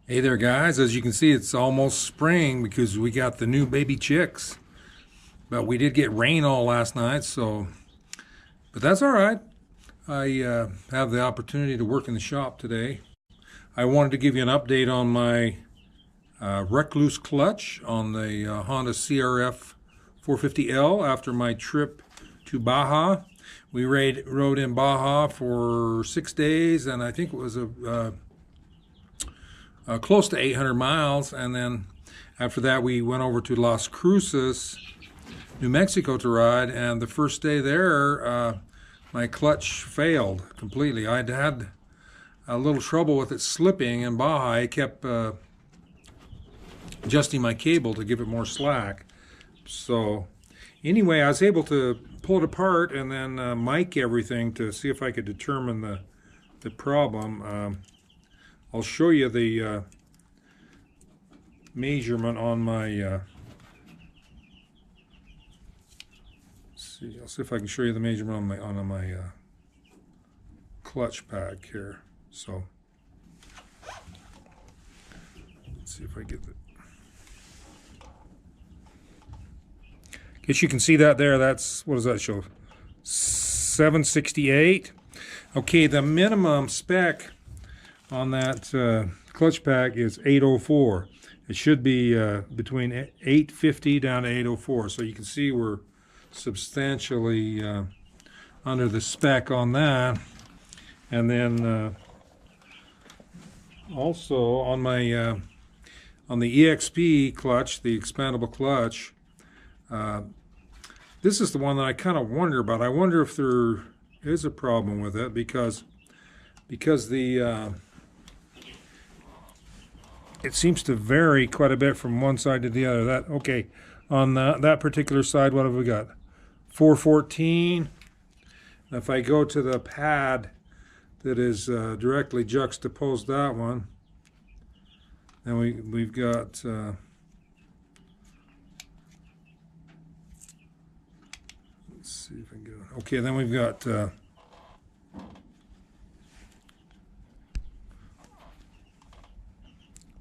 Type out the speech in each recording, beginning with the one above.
Hey there, guys. As you can see, it's almost spring because we got the new baby chicks. But we did get rain all last night, but that's all right. I have the opportunity to work in the shop today. I wanted to give you an update on my Rekluse clutch on the Honda CRF 450L after my trip to Baja. We rode in Baja for 6 days, and I think it was close to 800 miles, and then after that we went over to Las Cruces, New Mexico to ride, and the first day there my clutch failed completely. I'd had a little trouble with it slipping in Baja. I kept adjusting my cable to give it more slack. So anyway, I was able to pull it apart and then mic everything to see if I could determine the problem. I'll show you the measurement on my. I'll see if I can show you the measurement on my clutch pad here. So let's see if I get it. Guess you can see that there. That's, what does that show? 768. Okay, the minimum spec on that clutch pack is 804. It should be between 850 down to 804. So you can see we're substantially under the spec on that. And then also on my on the EXP clutch, the expandable clutch, this is the one that I kind of wonder about. I wonder if there is a problem with it because the it seems to vary quite a bit from one side to the other. Okay, on that particular side, what have we got? 414. If I go to the pad that is directly juxtaposed that one, then we've got let's see if I can get it. Okay, then we've got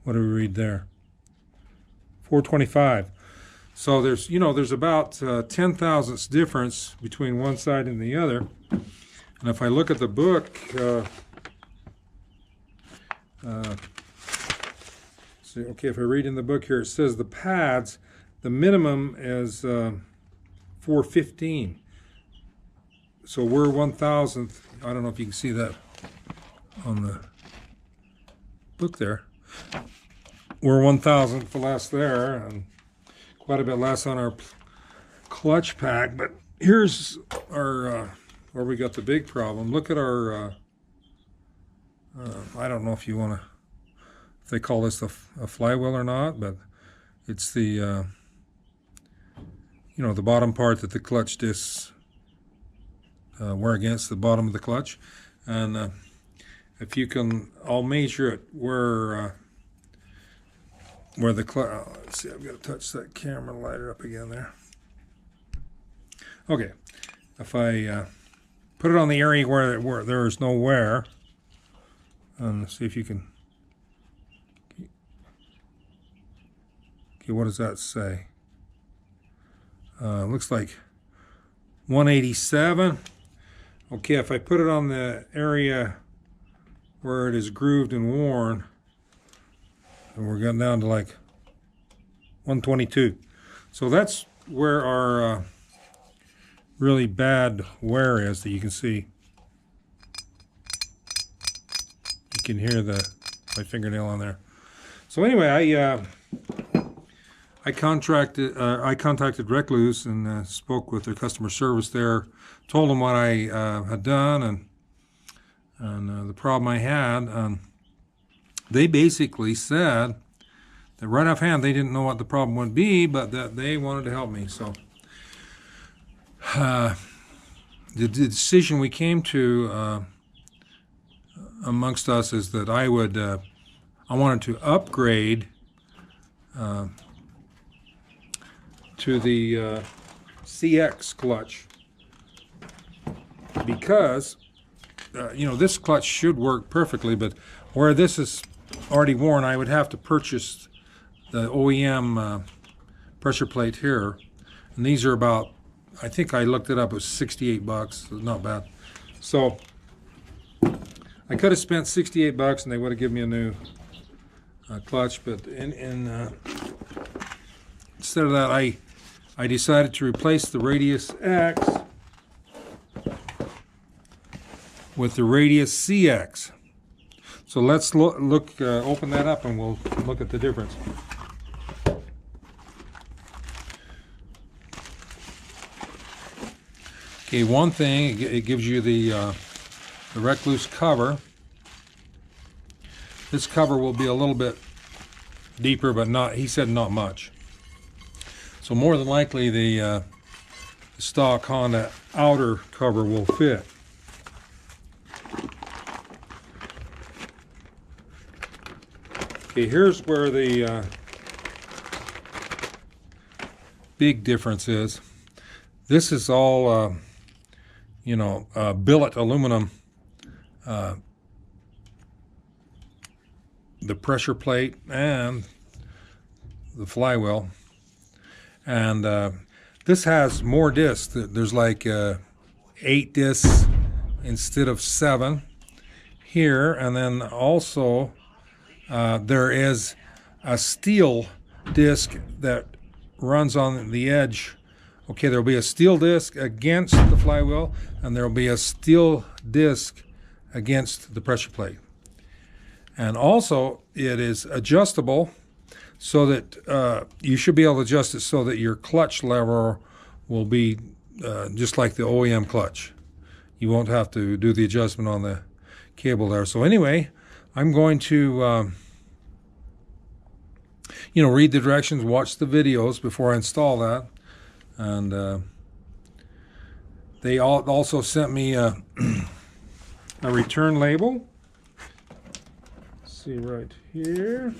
what do we read there? 425. So there's about 10 thousandths difference between one side and the other. And if I look at the book, okay, if I read in the book here, it says the pads, the minimum is 415. So we're 1,000th. I don't know if you can see that on the book there. We're 1,000th less there, and quite a bit less on our clutch pack. But here's our where we got the big problem. Look at our I don't know if they call this a flywheel or not, but it's the the bottom part that the clutch discs wear against the bottom of the clutch. And if you can, I'll measure it where the clutch. Let's see, I've got to touch that camera, light it up again there. Okay, if I put it on the area where there is no wear, and see if you can. Okay, what does that say? Looks like 187. Okay, if I put it on the area where it is grooved and worn, and we're getting down to like 122. So that's where our really bad wear is, that you can see. You can hear my fingernail on there. So anyway, I contacted Rekluse and spoke with their customer service there, told them what I had done and the problem I had. They basically said that right offhand they didn't know what the problem would be, but that they wanted to help me. So the decision we came to amongst us is that I wanted to upgrade to the CX clutch, because this clutch should work perfectly, but where this is already worn, I would have to purchase the OEM pressure plate here. And these are about, I think I looked it up, it was 68 bucks. So not bad. So I could have spent 68 bucks and they would have given me a new clutch, but instead of that, I decided to replace the Radius X with the Radius CX. So let's open that up and we'll look at the difference. Okay, one thing, it gives you the Rekluse cover. This cover will be a little bit deeper, but not, he said not much. So more than likely the stock Honda outer cover will fit. Okay, here's where the big difference is. This is all, billet aluminum. The pressure plate and the flywheel. And this has more discs. There's like 8 discs instead of 7 here. And then also there is a steel disc that runs on the edge. Okay, there'll be a steel disc against the flywheel, and there'll be a steel disc against the pressure plate. And also, it is adjustable so that you should be able to adjust it so that your clutch lever will be just like the OEM clutch. You won't have to do the adjustment on the cable there. So anyway, I'm going to read the directions, watch the videos before I install that. And they also sent me a return label. See right here.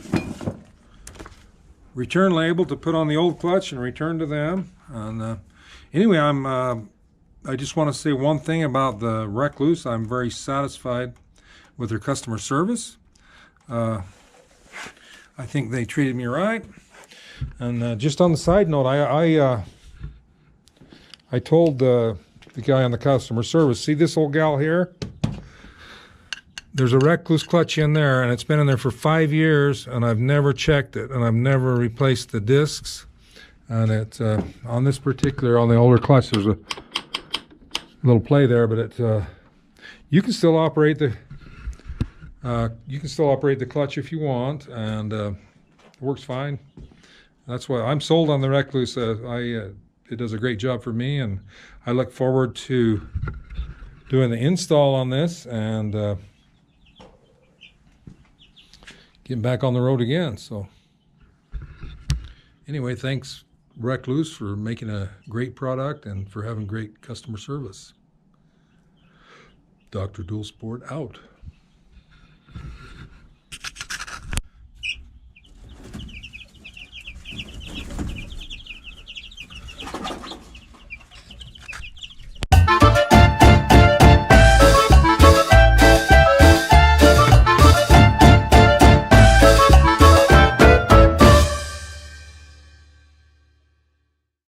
Return label to put on the old clutch and return to them. And anyway, I just want to say one thing about the Rekluse. I'm very satisfied with their customer service. I think they treated me right. And just on the side note, I told the guy on the customer service, see this old gal here? There's a Rekluse clutch in there, and it's been in there for 5 years, and I've never checked it, and I've never replaced the discs. And it's on this particular, on the older clutch, there's a little play there, but you can still operate the clutch if you want, and it works fine. That's why I'm sold on the Rekluse. It does a great job for me, and I look forward to doing the install on this and getting back on the road again. So anyway, thanks Rekluse for making a great product and for having great customer service. Dr. Dual Sport out.